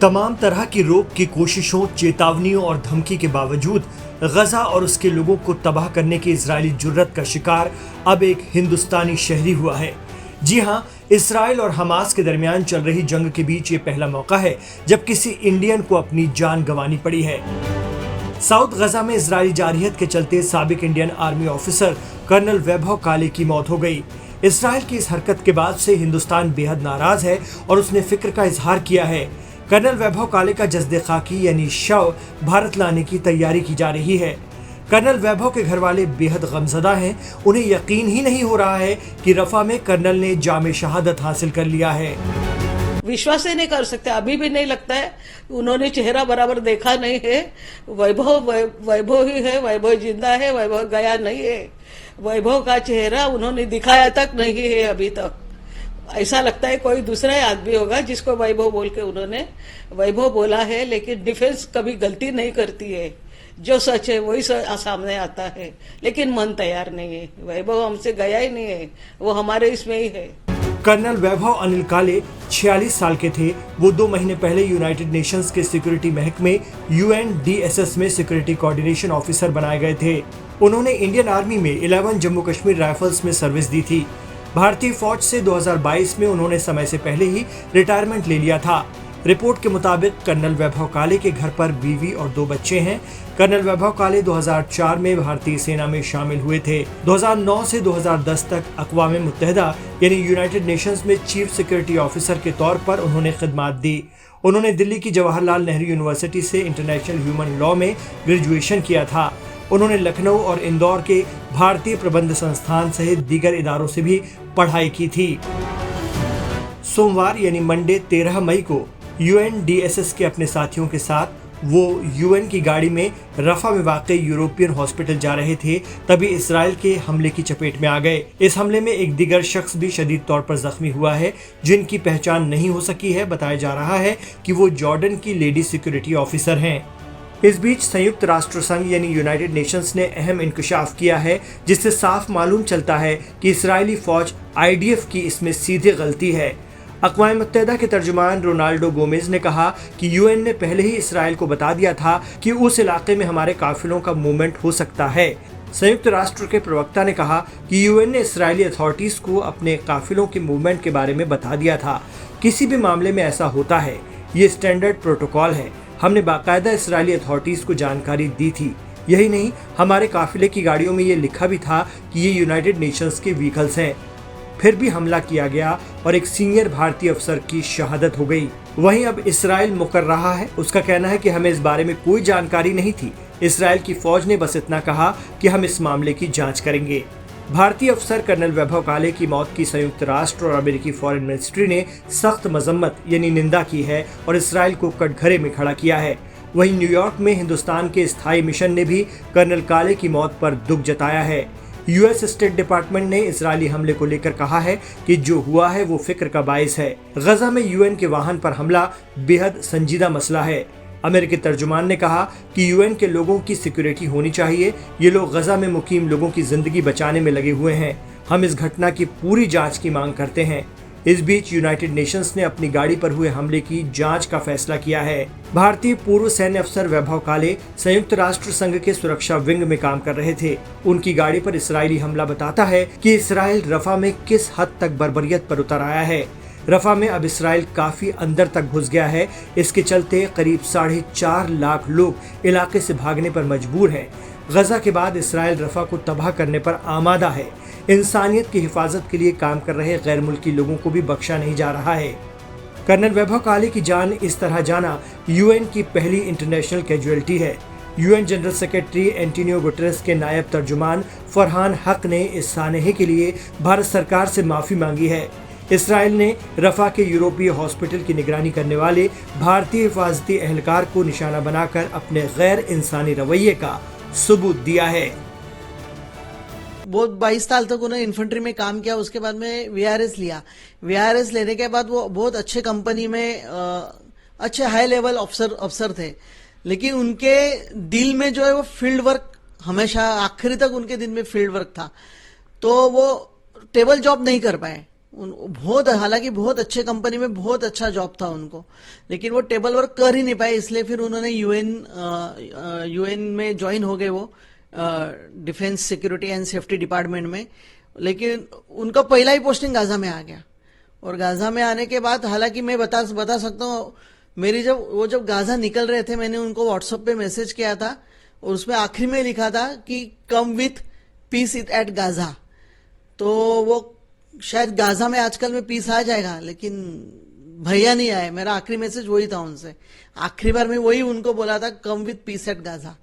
तमाम तरह की रोक की कोशिशों, चेतावनियों और धमकी के बावजूद गजा और उसके लोगों को तबाह करने की इजरायली जुर्रत का शिकार अब एक हिंदुस्तानी शहरी हुआ है। जी हां, इसराइल और हमास के दरमियान चल रही जंग के बीच ये पहला मौका है जब किसी इंडियन को अपनी जान गंवानी पड़ी है। साउथ गजा में इजरायली जारहियत के चलते साबिक इंडियन आर्मी ऑफिसर कर्नल वैभव काले की मौत हो गई। इसराइल की इस हरकत के बाद से हिंदुस्तान बेहद नाराज है और उसने फिक्र का इजहार किया है। कर्नल वैभव काले का जस्दे खाकी यानी शव भारत लाने की तैयारी की जा रही है। कर्नल वैभव के घर वाले बेहद गमजदा हैं। उन्हें यकीन ही नहीं हो रहा है कि रफा में कर्नल ने जामे शहादत हासिल कर लिया है। विश्वास ही नहीं कर सकते, अभी भी नहीं लगता है। उन्होंने चेहरा बराबर देखा नहीं है। वैभव ही है, वैभव जिंदा है, वैभव गया नहीं है। वैभव का चेहरा उन्होंने दिखाया तक नहीं है अभी तक। ऐसा लगता है कोई दूसरा ही आदमी होगा जिसको वैभव बोल के उन्होंने वैभव बोला है, लेकिन डिफेंस कभी गलती नहीं करती है। जो सच है वही सामने आता है, लेकिन मन तैयार नहीं है। वैभव हमसे गया ही नहीं है, वो हमारे इसमें ही है। कर्नल वैभव अनिल काले 46 साल के थे। वो 2 महीने पहले यूनाइटेड नेशंस के सिक्योरिटी महकमे UNDSS में सिक्योरिटी कोऑर्डिनेशन ऑफिसर बनाए गए थे। उन्होंने इंडियन आर्मी में 11 जम्मू कश्मीर राइफल्स में सर्विस दी थी। भारतीय फौज से 2022 में उन्होंने समय से पहले ही रिटायरमेंट ले लिया था। रिपोर्ट के मुताबिक कर्नल वैभव काले के घर पर बीवी और 2 बच्चे हैं। कर्नल वैभव काले 2004 में भारतीय सेना में शामिल हुए थे। 2009 से 2010 तक अक़वाम मुत्तहिदा यानी यूनाइटेड नेशंस में चीफ सिक्योरिटी ऑफिसर के तौर पर उन्होंने खिदमत दी। उन्होंने दिल्ली की जवाहरलाल नेहरू यूनिवर्सिटी से इंटरनेशनल ह्यूमन लॉ में ग्रेजुएशन किया था। उन्होंने लखनऊ और इंदौर के भारतीय प्रबंध संस्थान सहित दीगर इदारों से भी पढ़ाई की थी। सोमवार यानी मंडे 13 मई को UNDSS के अपने साथियों के साथ वो UN की गाड़ी में रफा में वाक़ यूरोपियन हॉस्पिटल जा रहे थे, तभी इसराइल के हमले की चपेट में आ गए। इस हमले में एक दीगर शख्स भी शदीद तौर पर जख्मी हुआ है, जिनकी पहचान नहीं हो सकी है। बताया जा रहा है कि वो जॉर्डन की लेडी सिक्योरिटी ऑफिसर हैं। इस बीच संयुक्त राष्ट्र संघ यानी यूनाइटेड नेशंस ने अहम इंकशाफ किया है, जिससे साफ मालूम चलता है कि इजरायली फौज IDF की इसमें सीधे गलती है। अक़वाम मुत्तहिदा के तर्जुमान रोनाल्डो गोमेज ने कहा कि UN ने पहले ही इसराइल को बता दिया था कि उस इलाके में हमारे काफिलों का मूवमेंट हो सकता है। संयुक्त राष्ट्र के प्रवक्ता ने कहा कि UN ने इसराइली अथॉरिटीज को अपने काफिलों के मूवमेंट के बारे में बता दिया था। किसी भी मामले में ऐसा होता है, ये स्टैंडर्ड प्रोटोकॉल है। हमने बाकायदा इसराइली अथॉरिटीज को जानकारी दी थी। यही नहीं, हमारे काफिले की गाड़ियों में ये लिखा भी था कि ये यूनाइटेड नेशंस के व्हीकल्स हैं। फिर भी हमला किया गया और एक सीनियर भारतीय अफसर की शहादत हो गई। वहीं अब इसराइल मुकर रहा है। उसका कहना है कि हमें इस बारे में कोई जानकारी नहीं थी। इसराइल की फौज ने बस इतना कहा कि हम इस मामले की जांच करेंगे। भारतीय अफसर कर्नल वैभव काले की मौत की संयुक्त राष्ट्र और अमेरिकी फॉरेन मिनिस्ट्री ने सख्त मजम्मत यानी निंदा की है और इसराइल को कटघरे में खड़ा किया है। वहीं न्यूयॉर्क में हिंदुस्तान के स्थायी मिशन ने भी कर्नल काले की मौत पर दुख जताया है। US स्टेट डिपार्टमेंट ने इजरायली हमले को लेकर कहा है कि जो हुआ है वो फिक्र का बाइस है। गजा में UN के वाहन पर हमला बेहद संजीदा मसला है। अमेरिकी तर्जुमान ने कहा कि UN के लोगों की सिक्योरिटी होनी चाहिए। ये लोग गजा में मुकीम लोगों की जिंदगी बचाने में लगे हुए हैं। हम इस घटना की पूरी जांच की मांग करते हैं। इस बीच यूनाइटेड नेशंस ने अपनी गाड़ी पर हुए हमले की जांच का फैसला किया है। भारतीय पूर्व सैन्य अफसर वैभव काले संयुक्त राष्ट्र संघ के सुरक्षा विंग में काम कर रहे थे। उनकी गाड़ी पर इसराइली हमला बताता है कि इसराइल रफा में किस हद तक बर्बरियत पर उतर आया है। रफा में अब इसराइल काफी अंदर तक घुस गया है। इसके चलते करीब 4.5 लाख लोग इलाके से भागने पर मजबूर हैं। गजा के बाद इसराइल रफा को तबाह करने पर आमादा है। इंसानियत की हिफाजत के लिए काम कर रहे गैर मुल्की लोगों को भी बख्शा नहीं जा रहा है। कर्नल वैभव काले की जान इस तरह जाना UN की पहली इंटरनेशनल कैजुअलिटी है। UN general secretary Antonio Guterres के नायब तर्जुमान फरहान हक ने इस सानहे के लिए भारत सरकार से माफी मांगी है। इसराइल ने रफा के यूरोपीय हॉस्पिटल की निगरानी करने वाले भारतीय हिफाजती एहलकार को निशाना बनाकर अपने गैर इंसानी रवैये का सबूत दिया है। बहुत 22 साल तक उन्होंने इन्फेंट्री में काम किया। उसके बाद में VRS लिया। VRS लेने के बाद वो बहुत अच्छे कंपनी में अच्छे हाई लेवल अफसर थे, लेकिन उनके दिल में जो है वो फील्ड वर्क, हमेशा आखिरी तक उनके दिल में फील्ड वर्क था। तो वो टेबल जॉब नहीं कर पाए। बहुत, हालांकि बहुत अच्छे कंपनी में बहुत अच्छा जॉब था उनको, लेकिन वो टेबल वर्क कर ही नहीं पाए, इसलिए फिर उन्होंने यूएन में ज्वाइन हो गए, वो defence security and safety department में। लेकिन उनका पहला ही पोस्टिंग गाजा में आ गया, और गाजा में आने के बाद, हालांकि मैं बता सकता हूँ, मेरी जब गाजा निकल रहे थे, मैंने उनको व्हाट्सएप पे मैसेज किया था, और उसमें आखिरी में लिखा था कि come with peace at Gaza. तो वो शायद गाजा में आजकल में पीस आ जाएगा, लेकिन भैया नहीं आए। मेरा आखिरी मैसेज वही था उनसे, आखिरी बार मैं वही उनको बोला था, come with peace at Gaza.